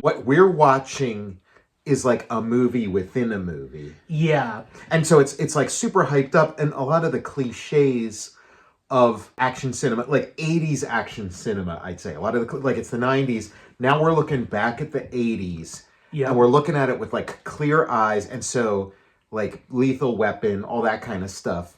What we're watching is like a movie within a movie. Yeah. And so it's like super hyped up, and a lot of the cliches of action cinema, like 80s action cinema, I'd say. A lot of the, like, it's the 90s. Now we're looking back at the 80s. Yeah. And we're looking at it with like clear eyes. And so like Lethal Weapon, all that kind of stuff.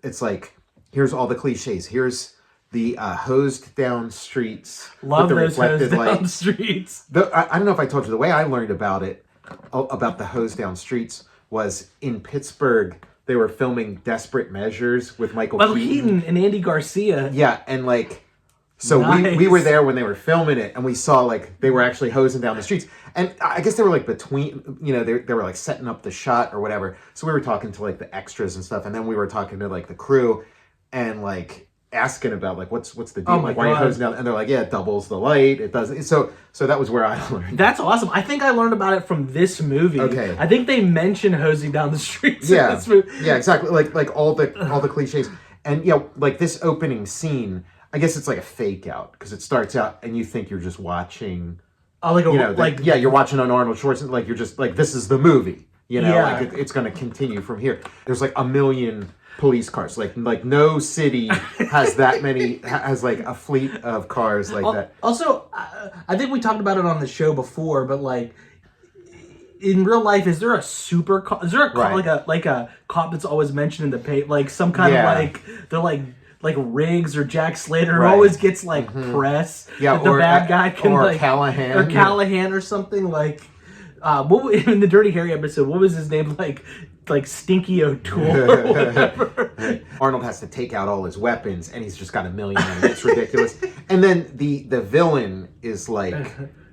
It's like, here's all the cliches. Here's the hosed down streets. Love with the those hosed reflected down light. streets. I don't know if I told you, the way I learned about the hosed down streets, was in Pittsburgh. They were filming Desperate Measures with Michael Keaton and Andy Garcia. Yeah, and like, so Nice. we were there when they were filming it, and we saw like they were actually hosing down the streets. And I guess they were like between, you know, they were like setting up the shot or whatever. So we were talking to like the extras and stuff, and then we were talking to like the crew, and like asking about like what's the deal, like why are you hosing down? And they're like, yeah, it doubles the light, it doesn't. So that was where I learned. That's awesome. I think I learned about it from this movie. Okay. I think they mention hosing down the streets Yeah, in this movie. yeah, exactly. Like all the cliches, and you know, like this opening scene. I guess it's like a fake out because it starts out and you think you're just watching. Oh, like a, you know, like yeah, you're watching an Arnold Schwarzenegger. Like you're just like, this is the movie. You know, Yeah. like it's going to continue from here. There's like a million police cars. Like no city has that many, has like a fleet of cars like that. Also, I think we talked about it on the show before, but like in real life, is there a super cop? Is there a cop, Right. like a cop that's always mentioned in the paper, like some kind Yeah. of like they're like Riggs or Jack Slater Right. always gets like press. Yeah, that the or bad guy can or like Callahan. or something like. What in the Dirty Harry episode? What was his name? Like Stinky O'Toole or whatever. Arnold has to take out all his weapons, and he's just got a million of them. It's ridiculous. And then the villain is like,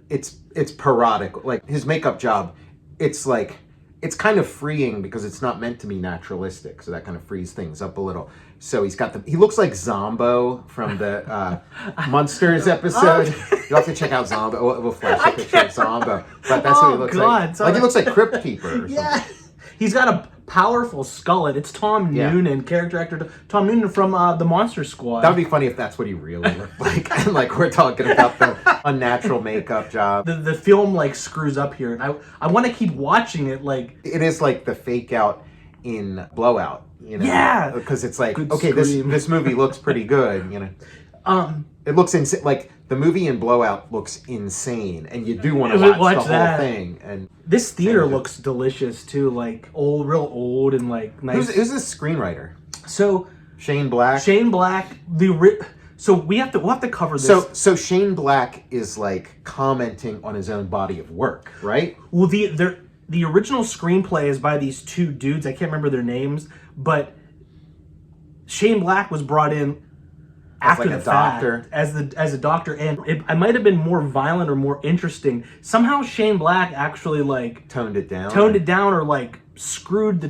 it's parodic. Like his makeup job, it's like, it's kind of freeing because it's not meant to be naturalistic. So that kind of frees things up a little. So he looks like Zombo from the Munsters episode. You'll have to check out Zombo. We'll flash a picture of Zombo. But that's what he looks like. Sorry. Like he looks like Crypt Keeper or Yeah. something. He's got a powerful skull. It's Tom Noonan, character actor Tom Noonan from the Monster Squad. That would be funny if that's what he really looked like. And like we're talking about the unnatural makeup job. The film like screws up here, and I want to keep watching it. Like It is like the fake out in Blowout, you know? Yeah. Because it's like, Good okay, scream. this movie looks pretty good, you know? It looks insane. Like the movie in Blowout looks insane, and you do want to watch the whole thing. And this theater looks delicious too, like real old and like nice. who's this screenwriter? So Shane Black. So we'll have to cover this. So Shane Black is like commenting on his own body of work, right? Well, the original screenplay is by these two dudes. I can't remember their names, but Shane Black was brought in after like the a fact doctor. as a doctor, and it might have been more violent or more interesting. Somehow Shane Black actually like Toned it down, or like screwed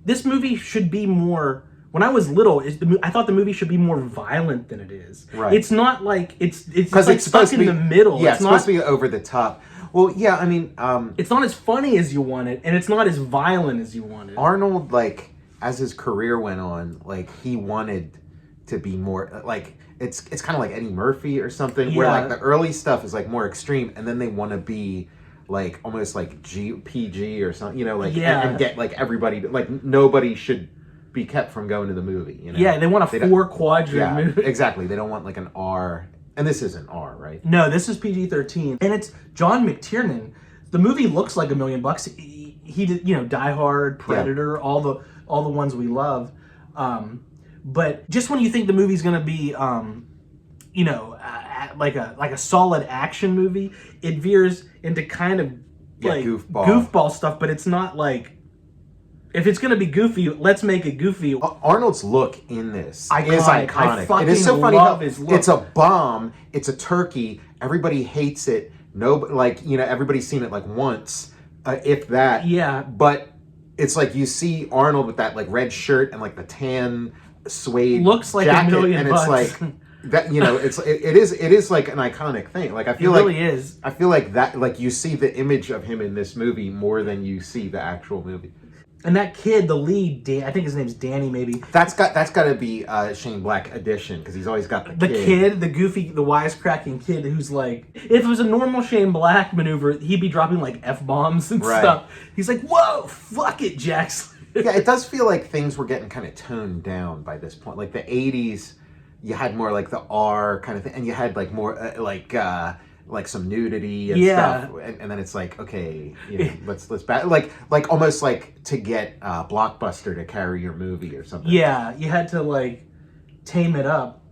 this movie should be more. When I was little, I thought the movie should be more violent than it is. Right. It's not like it's because like it's supposed stuck to be in the middle. Yeah, it's supposed to be over the top. Well, yeah, I mean, it's not as funny as you want it, and it's not as violent as you want it. Arnold, like, as his career went on, like, he wanted to be more, like, it's kind of like Eddie Murphy or something, where, like, the early stuff is, like, more extreme, and then they want to be, like, almost, like, PG or something, you know, like, and get, like, everybody, like, nobody should be kept from going to the movie, you know? Yeah, they want a 4-quadrant movie. Exactly. They don't want, like, an R. And this isn't R, right? No, this is PG-13. And it's John McTiernan. The movie looks like $1 million. He did, you know, Die Hard, Predator, all the ones we love. But just when you think the movie's going to be, you know, like a solid action movie, it veers into kind of like goofball stuff. But it's not like, if it's going to be goofy, let's make it goofy. Arnold's look in this is iconic. I fucking it is so funny love how his look. It's a bomb. It's a turkey. Everybody hates it. Like, you know, everybody's seen it like once, if that. Yeah. But it's like you see Arnold with that like red shirt and like the tan suede looks like jacket, $1 million and bucks. it's like that. You know, it is like an iconic thing. Like I feel it really is. I feel like that. Like you see the image of him in this movie more than you see the actual movie. And that kid, the lead, I think his name's Danny, maybe. That's got to be Shane Black edition, because he's always got the kid, the goofy, the wisecracking kid who's like, if it was a normal Shane Black maneuver, he'd be dropping like F-bombs and stuff. He's like, whoa, fuck it, Jax. Yeah, it does feel like things were getting kind of toned down by this point. Like the 80s, you had more like the R kind of thing, and you had like more like some nudity and stuff, and then it's like, okay, let's like almost like to get Blockbuster to carry your movie or something. Yeah, you had to like tame it up,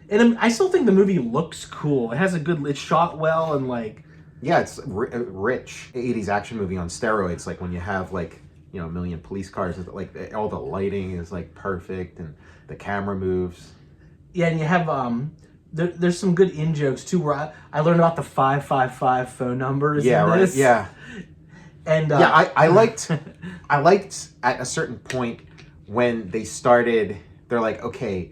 and I still think the movie looks cool. It has it's shot well, and like it's rich 80s action movie on steroids. Like when you have like a million police cars, like all the lighting is like perfect, and the camera moves. Yeah, and you have there's some good in jokes too, where I learned about the 555 phone numbers. Yeah, in this. Right. Yeah, and I liked at a certain point when they started. They're like, okay,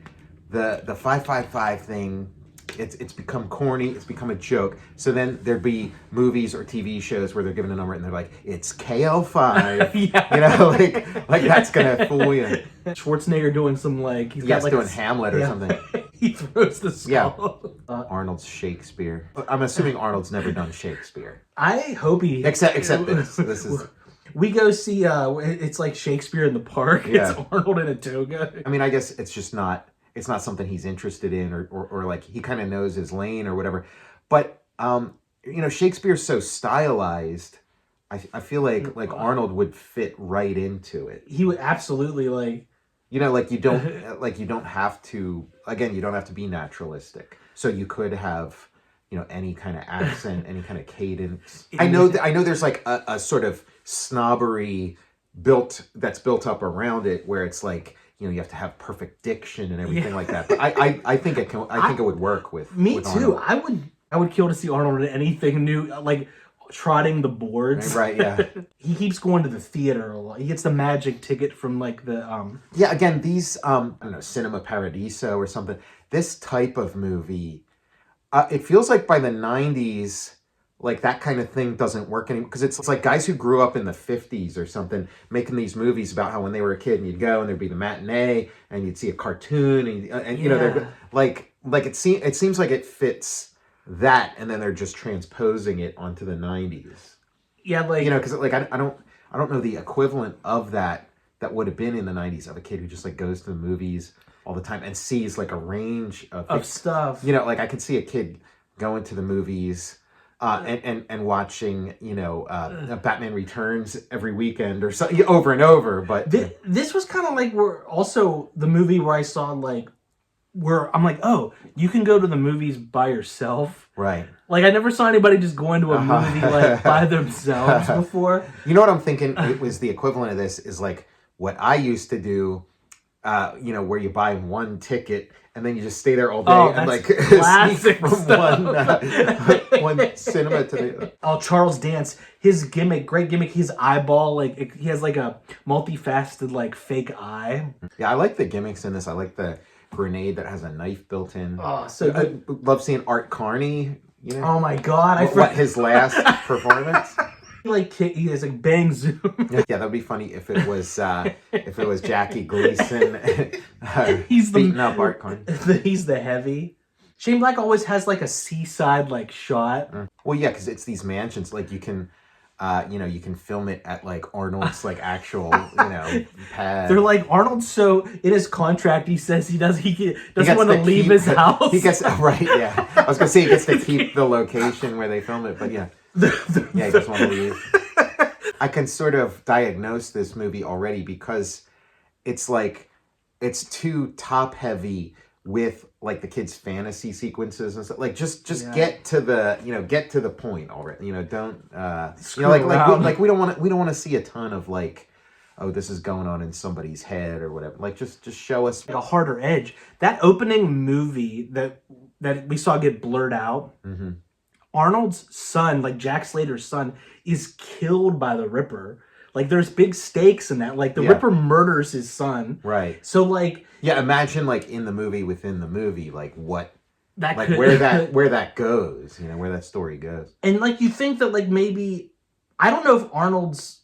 the 555 thing. It's become corny. It's become a joke. So then there'd be movies or TV shows where they're given a number and they're like, it's KL5. Like that's gonna fool you. Schwarzenegger doing some like he's doing Hamlet or something. He throws the skull. Yeah. Arnold's Shakespeare. I'm assuming Arnold's never done Shakespeare. I hope he except this. This is. We go see. It's like Shakespeare in the park. Yeah. It's Arnold in a toga. I mean, I guess it's just not. It's not something he's interested in, or like he kind of knows his lane or whatever. But Shakespeare's so stylized. I feel like Arnold would fit right into it. He would absolutely like. You don't have to. Again, you don't have to be naturalistic. So you could have, any kind of accent, any kind of cadence. I know there's like a sort of snobbery that's built up around it, where it's like. You have to have perfect diction and everything like that. But I think it can. I think it would work with. Me with too. Arnold. I would kill to see Arnold in anything new, like trotting the boards. Right. Yeah. He keeps going to the theater a lot. He gets the magic ticket from like the. Yeah. Again, these I don't know, Cinema Paradiso or something. This type of movie, it feels like by the 90s. Like that kind of thing doesn't work anymore, because it's like guys who grew up in the 50s or something making these movies about how when they were a kid and you'd go and there'd be the matinee and you'd see a cartoon and they're like it seems like it fits that, and then they're just transposing it onto the 90s. Yeah, like because like I don't know the equivalent of that would have been in the 90s of a kid who just like goes to the movies all the time and sees like a range of stuff. Like I could see a kid going to the movies. And watching, Batman Returns every weekend or so, over and over. But this was kind of like also the movie where I saw like where I'm like, oh, you can go to the movies by yourself, right? Like I never saw anybody just going to a movie like by themselves before. You know what I'm thinking? It was the equivalent of this is like what I used to do. Where you buy one ticket and then you just stay there all day and like sneak from one cinema to the. Oh, Charles Dance, his great gimmick. His eyeball, he has like a multifaceted like fake eye. Yeah, I like the gimmicks in this. I like the grenade that has a knife built in. Oh, so good. I love seeing Art Carney. Oh my God! What his last performance. He has like bang zoom. Yeah, that'd be funny if it was Jackie Gleason he's beating up Art Carney. He's the heavy. Shane Black always has like a seaside like shot. Well, yeah, because it's these mansions. Like you can, you can film it at like Arnold's like actual pad. They're like Arnold's so in his contract he says he doesn't want to leave his house. He gets right. Yeah, I was gonna say he gets to keep the location where they film it, but yeah. Yeah, he doesn't want to leave. I can sort of diagnose this movie already because it's like it's too top heavy with like the kids' fantasy sequences and stuff. Like just get to the point already. Don't we don't want to see a ton of like, oh, this is going on in somebody's head or whatever. Like just show us a harder edge. That opening movie that we saw get blurred out. Mm-hmm. Arnold's son, like Jack Slater's son, is killed by the Ripper. Like there's big stakes in that. Like the Ripper murders his son. Right. So like imagine like in the movie within the movie, like what that like where that goes, where that story goes. And like you think that like maybe I don't know if Arnold's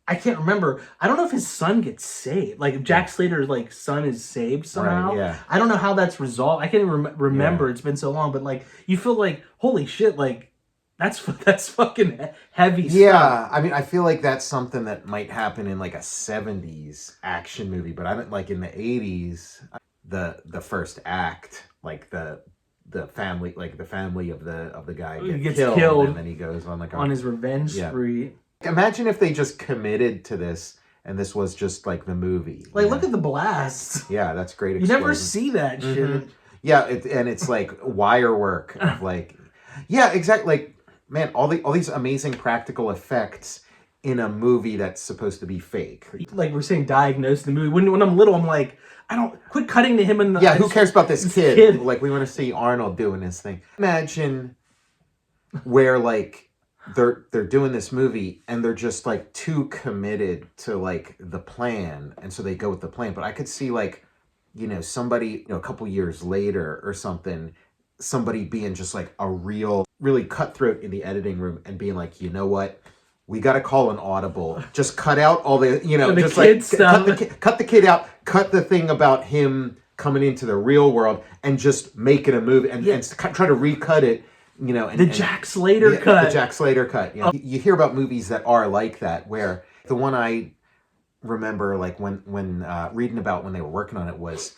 I can't remember. I don't know if his son gets saved. Like, if Jack Slater's, like, son is saved somehow. Right, yeah. I don't know how that's resolved. I can't even remember. It's been so long. But, like, you feel like, holy shit, like, that's fucking heavy stuff. Yeah, I mean, I feel like that's something that might happen in, like, a 70s action movie. But I don't, like, in the 80s, the first act, like, the family, like, the family of the guy gets killed. And then he goes on, like, on his revenge spree. Imagine if they just committed to this and this was just like the movie. Like, look at the blast. Yeah, that's great. You never see that shit. Yeah, and it's like wire work of like, yeah, exactly. Like, man, all these amazing practical effects in a movie that's supposed to be fake. Like we're saying, diagnose the movie. When I'm little, I'm like, I don't quit cutting to him in the. Yeah, who cares about this kid? Like, we want to see Arnold doing his thing. Imagine where like. They're doing this movie and they're just like too committed to like the plan, and so they go with the plan. But I could see like, you know, somebody, you know, a couple years later or something, somebody being just like a really cutthroat in the editing room and being like, you know what, we got to call an audible. Just cut out all the, you know, just like cut the kid out, cut the thing about him coming into the real world, and just make it a movie and try to recut it. You know, the Jack Slater cut. The Jack Slater cut. You know, you hear about movies that are like that, where the one I remember, like when reading about when they were working on it was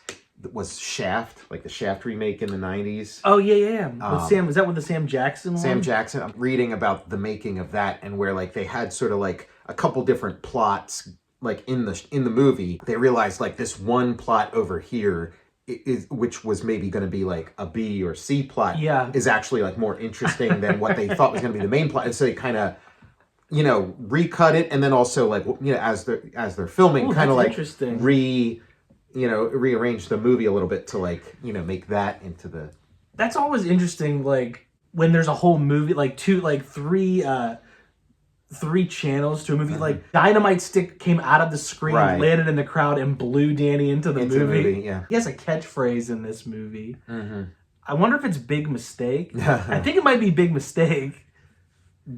Shaft, like the Shaft remake in the 90s. Oh yeah. With Sam, was that with the Sam Jackson one? Sam Jackson. I'm reading about the making of that, and where like they had sort of like a couple different plots, like in the movie. They realized like this one plot over here. Which was maybe going to be like a B or C plot, is actually like more interesting than what they thought was going to be the main plot. And so they kind of, you know, recut it, and then also like, you know, as they're filming, kind of like rearrange the movie a little bit to like, you know, make that into the. That's always interesting. Like when there's a whole movie, like three channels to a movie. Like dynamite stick came out of the screen, landed in the crowd, and blew Danny into the movie. Yeah, he has a catchphrase in this movie. I wonder if it's Big Mistake. I think it might be Big Mistake.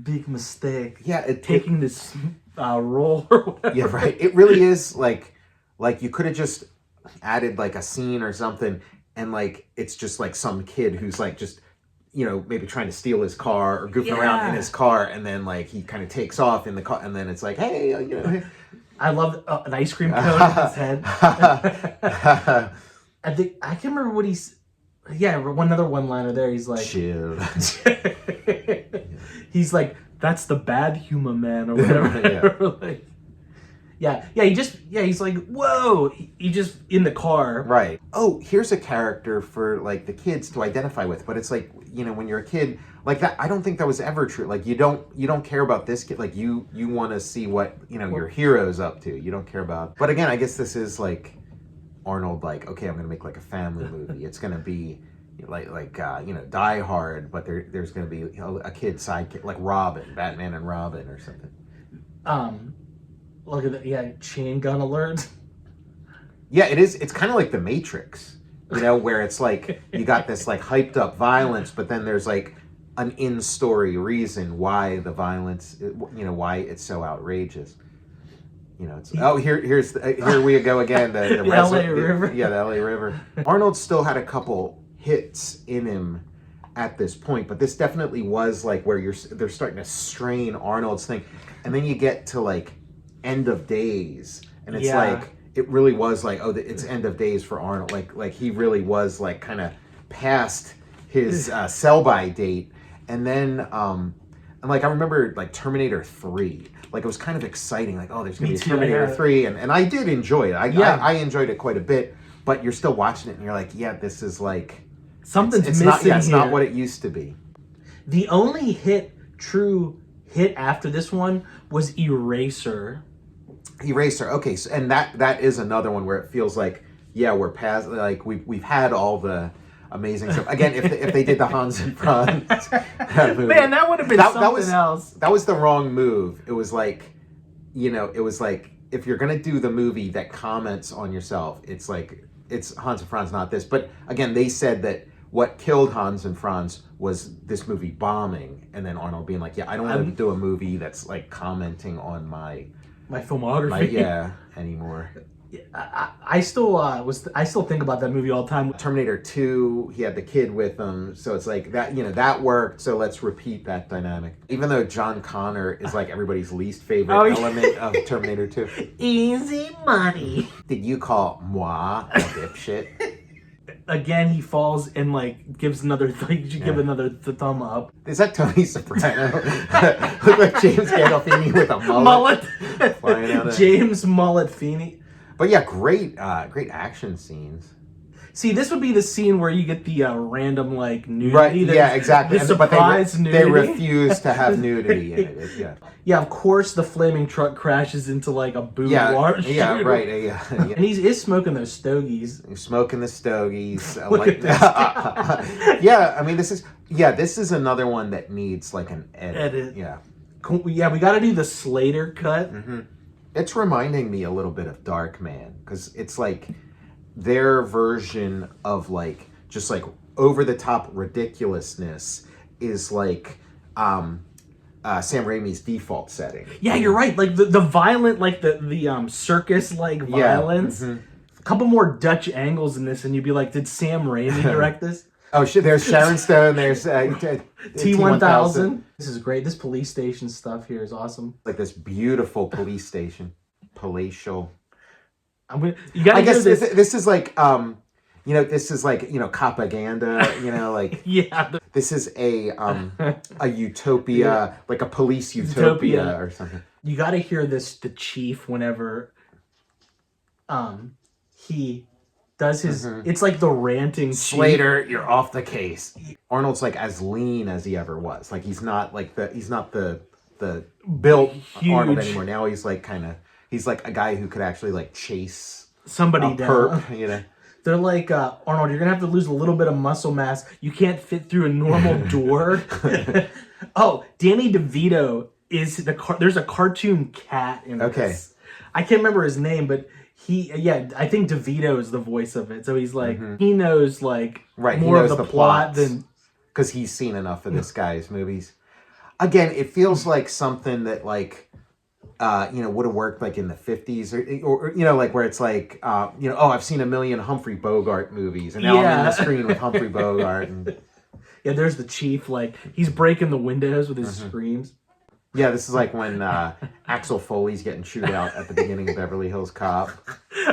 Big Mistake. Yeah, taking this role or whatever. Yeah, right. It really is like you could have just added like a scene or something, and like it's just like some kid who's like just, you know, maybe trying to steal his car or goofing around in his car, and then like he kind of takes off in the car, and then it's like, hey, you know. I love an ice cream cone in his head. I can't remember what he's. Yeah, another one-liner there. He's like, chill. He's like, that's the bad humor man or whatever. Like, he's like, whoa. He just in the car. Right. Oh, here's a character for like the kids to identify with, but it's like, you know, when you're a kid, like that, I don't think that was ever true. Like you don't care about this kid. Like you want to see what, you know, your hero's up to. You don't care about. But again, I guess this is like Arnold. Like, okay, I'm gonna make like a family movie. It's gonna be like you know, Die Hard, but there's gonna be, you know, a kid sidekick like Robin, Batman and Robin or something. Look at that, chain gun alert. Yeah, it is. It's kind of like The Matrix, you know, where it's like you got this like hyped up violence, but then there's like an in-story reason why the violence, you know, why it's so outrageous. You know, it's here we go again. The LA River. The LA River. Arnold still had a couple hits in him at this point, but this definitely was like where they're starting to strain Arnold's thing, and then you get to like End of Days, and it's like it really was like, it's End of Days for Arnold. Like he really was like kind of past his sell-by date, and then and like I remember like Terminator 3, like it was kind of exciting, like, oh, there's gonna be a Terminator 3, and I did enjoy it. I enjoyed it quite a bit, but you're still watching it and you're like, yeah, this is like something's it's missing. It's not what it used to be. The only true hit after this one was Eraser. Okay, so, and that is another one where it feels like, yeah, we're past, like we've had all the amazing stuff. Again, if they did the Hans and Franz movie, man, that would have been something else. That was the wrong move. It was like, you know, it was like, if you're gonna do the movie that comments on yourself, it's like, it's Hans and Franz, not this. But again, they said that what killed Hans and Franz was this movie bombing, and then Arnold being like, yeah, I don't want to do a movie that's like commenting on my my filmography. Anymore. I still think about that movie all the time. Terminator 2, he had the kid with him, so it's like that, that worked, so let's repeat that dynamic. Even though John Connor is like everybody's least favorite element of Terminator 2. Easy money. Did you call moi a dipshit? Again, he falls and like gives another give another thumb up. Is that Tony Soprano? Look like James Gandolfini with a mullet. Flying out of James Mullet Feeney. But yeah, great action scenes. See, this would be the scene where you get the random like nudity. Right? Yeah, exactly. The surprise nudity. They refuse to have nudity in it. Yeah. Yeah, of course, the flaming truck crashes into like a boudoir. Yeah, right. Yeah. And he is smoking those stogies. He's smoking the stogies. Look at this guy. Yeah, I mean, this is another one that needs like an edit. Yeah. Yeah, we got to do the Slater cut. Mm-hmm. It's reminding me a little bit of Darkman, because it's like their version of like just like over the top ridiculousness is like Sam Raimi's default setting. Yeah, you're right. Like the violent, like the circus like violence. Mm-hmm. A couple more Dutch angles in this, and you'd be like, did Sam Raimi direct this? Oh shit! There's Sharon Stone. There's T-1000. This is great. This police station stuff here is awesome. Like this beautiful police station, palatial. You gotta guess this is like this is like Copaganda. Like yeah. This is a utopia, like a police utopia or something. You gotta hear this. The chief, whenever he does his, it's like the ranting Slater, you're off the case. Arnold's like as lean as he ever was. Like he's not the built huge Arnold anymore. Now he's like he's like a guy who could actually like chase somebody down. Perp, They're like, Arnold, you're gonna have to lose a little bit of muscle mass. You can't fit through a normal door. Oh, Danny DeVito is there's a cartoon cat in this. I can't remember his name, but I think DeVito is the voice of it. So he's like, he knows like more of the plot than... Because he's seen enough of this guy's movies. Again, it feels like something that like, would have worked like in the 50s or like where it's like, I've seen a million Humphrey Bogart movies and now I'm on the screen with Humphrey Bogart. And... Yeah, there's the chief, like he's breaking the windows with his screams. Yeah, this is like when Axel Foley's getting chewed out at the beginning of Beverly Hills Cop.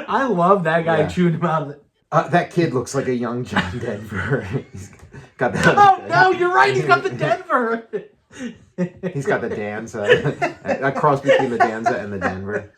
I love that guy chewing him out. That kid looks like a young John Denver. He's got that. Oh no, you're right. He's got the Denver. He's got the Danza. A cross between the Danza and the Denver.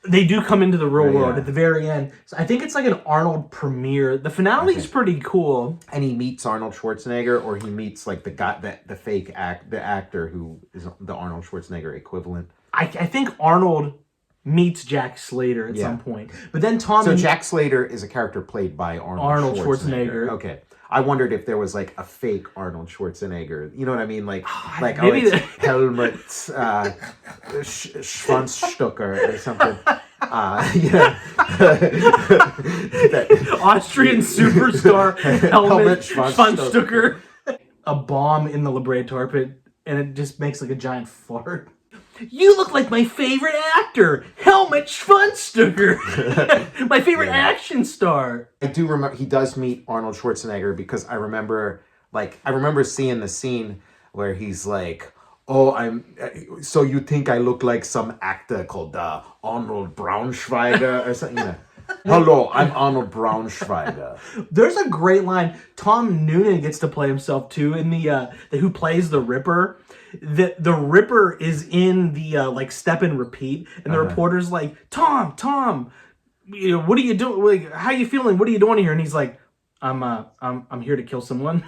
They do come into the real world at the very end. So I think it's like an Arnold premiere. The finale is pretty cool. And he meets Arnold Schwarzenegger, or he meets like the guy, the fake actor who is the Arnold Schwarzenegger equivalent. I think Arnold meets Jack Slater at some point. But then Tom... So Jack Slater is a character played by Arnold Schwarzenegger. Okay. I wondered if there was like a fake Arnold Schwarzenegger. You know what I mean? Like maybe it's Helmut Schwanzstucker or something. Austrian superstar Helmut Schwanzstucker. A bomb in the La Brea tar pit, and it just makes like a giant fart. You look like my favorite actor, Helmut Schwanzstucker. My favorite action star. I do remember he does meet Arnold Schwarzenegger because I remember seeing the scene where he's like, "Oh, so you think I look like some actor called Arnold Braunschweiger or something?" Hello, I'm Arnold Braunschweiger. There's a great line. Tom Noonan gets to play himself too in the who plays the Ripper. The Ripper is in the like step and repeat, and the reporter's like, Tom, what are you doing? Like, how you feeling? What are you doing here? And he's like, I'm here to kill someone.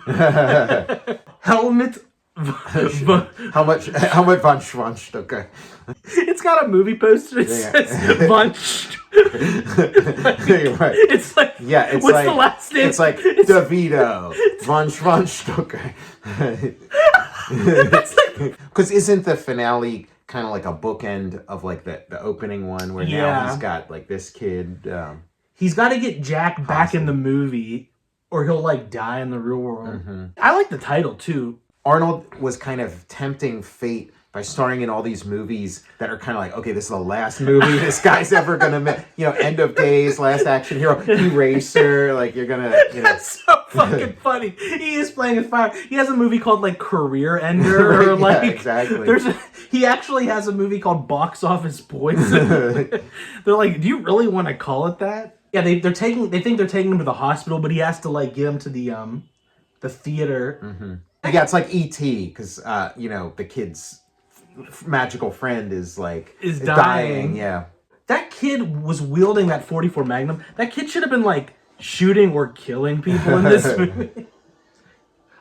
Helmut. How much von Schwanzstucker? It's got a movie poster. It says von. Right. It's like it's what's like the last name? It's like DeVito von Schwanzstucker. Because isn't the finale kind of like a bookend of like the opening one where now he's got like this kid. He's got to get Jack back in the movie, or he'll like die in the real world. I like the title too. Arnold was kind of tempting fate by starring in all these movies that are kind of like, okay, this is the last movie this guy's ever gonna make. You know, End of Days, Last Action Hero, Eraser. Like you're gonna, you know. That's so fucking funny. He is playing with fire. He has a movie called like Career Ender, or like exactly. He actually has a movie called Box Office Poison. They're like, do you really want to call it that? Yeah, they think they're taking him to the hospital, but he has to like get him to the theater. Mm-hmm. Yeah, it's like E.T. because you know, the kid's magical friend is dying. Yeah, that kid was wielding that 44 Magnum. That kid should have been like shooting or killing people in this movie.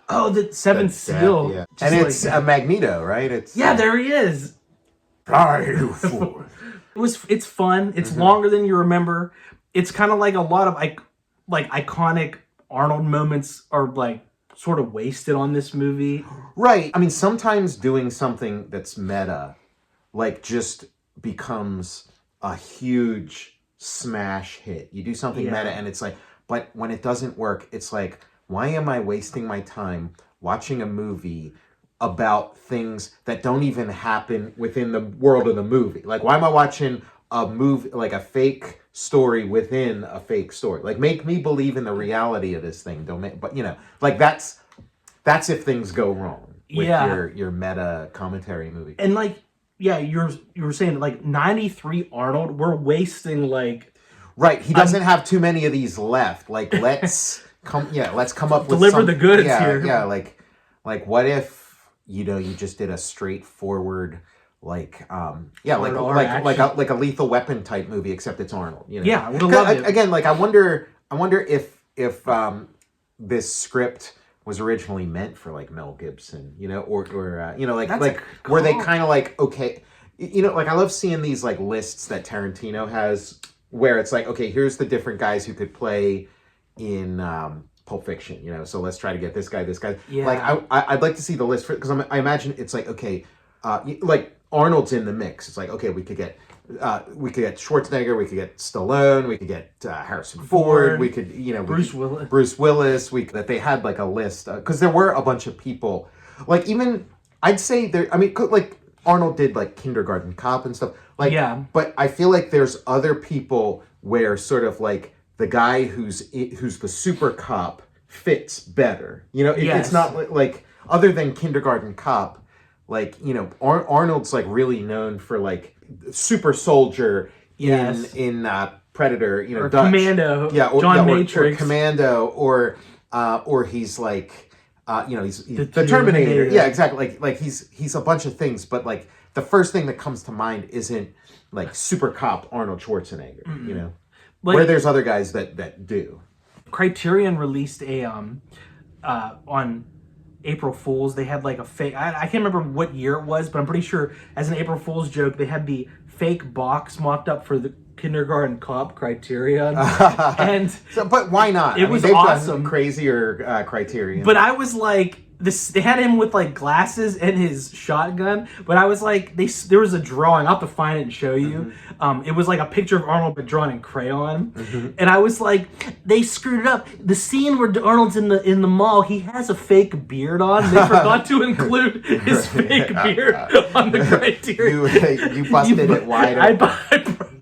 Oh, the Seventh Seal. Yeah. And it's a Magneto, right? It's there he is. Fly, you fool. It's fun. It's longer than you remember. It's kind of like a lot of iconic Arnold moments are like sort of wasted on this movie. Right. I mean, sometimes doing something that's meta, like, just becomes a huge smash hit. You do something meta and it's like, but when it doesn't work, it's like, why am I wasting my time watching a movie about things that don't even happen within the world of the movie? Like, why am I watching a movie, like a fake story within a fake story? Like, make me believe in the reality of this thing. Don't make, but you know, like that's if things go wrong with your meta commentary movie. And like, you were saying like 93 Arnold, we're wasting like. Right, he doesn't have too many of these left. Like, let's come up with deliver the goods here. Yeah, like what if, you know, you just did a straightforward like a Lethal Weapon type movie, except it's Arnold. You know? Yeah, I would have loved it. Again, like I wonder if this script was originally meant for like Mel Gibson, you know, or you know, like were they kind of like, okay, you know, like I love seeing these like lists that Tarantino has where it's like, okay, here's the different guys who could play in Pulp Fiction, you know, so let's try to get this guy. Yeah. Like I'd like to see the list for, because I imagine it's like, okay, like Arnold's in the mix. It's like, okay, we could get Schwarzenegger, we could get Stallone, we could get Harrison Ford, we could, you know, Bruce Willis. That they had like a list because there were a bunch of people. Like even I'd say there. I mean, like Arnold did like Kindergarten Cop and stuff. Like, but I feel like there's other people where sort of like the guy who's the super cop fits better. You know, it's not like other than Kindergarten Cop. Like, you know, Arnold's like really known for like super soldier in Predator, you know, or Dutch. Commando, John Matrix, or Commando, or he's like, you know, he's the Terminator. Yeah, exactly. Like he's a bunch of things, but like the first thing that comes to mind isn't like super cop Arnold Schwarzenegger. Mm-hmm. You know, like, where there's other guys that do. Criterion released a on April Fool's, they had like a fake, I can't remember what year it was, but I'm pretty sure as an April Fool's joke, they had the fake box mocked up for the Kindergarten Cop Criterion. And but why not? It was awesome. Crazier Criterion. But I was like, they had him with like glasses and his shotgun, but I was like, there was a drawing, I'll have to find it and show you. Mm-hmm. It was like a picture of Arnold but drawn in crayon. Mm-hmm. And I was like, they screwed it up. The scene where Arnold's in the mall, he has a fake beard on. They forgot to include his fake beard on the Criterion. You busted it wide open.